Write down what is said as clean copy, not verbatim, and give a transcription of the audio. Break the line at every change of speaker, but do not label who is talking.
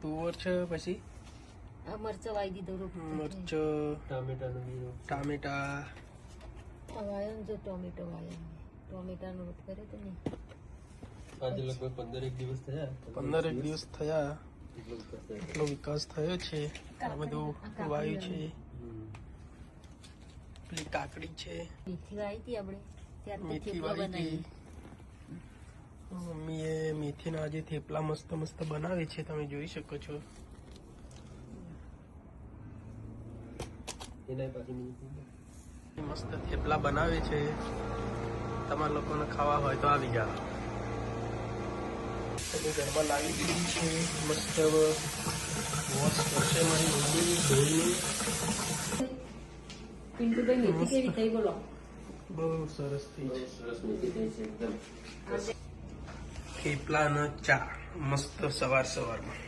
તુવર છે, પછી
આ મરચાં વાવી દીધો,
મરચ, ટામેટા
વાયો જો ટોમેટો વાયો, ટોમેટાનો રોટ કર્યો તો ને
આજે લગભગ 15 દિવસ થયા.
15 દિવસ થયા, એટલો વિકાસ થયો છે. આ બધું વાયુ છે. પેલી કાકડી છે,
મેથી વાવી હતી આપણે, ત્યારથી
મેથી
થેપલા
વાવી હતી.
બનાવી.
મમ્મીએ મેથીના આજે થેપલા મસ્ત મસ્ત બનાવે છે, તમે જોઈ શકો છો.
એના પાછી
મસ્ત થેપલા બનાવે છે. તમારા લોકોને ખાવા હોય તો આવી જાઓ. તમે ઘરમાં લાવી દીધી છે, મસ્ત વોશ કરશે મારી મમ્મી ધોઈને.
પિન્ટુભાઈ મેથી કેવી થઈ બોલો?
બહુ સરસ થઈ છે.
સરસ મેથી થઈ છે એકદમ.
થેપલા અને ચા મસ્ત સવારમાં.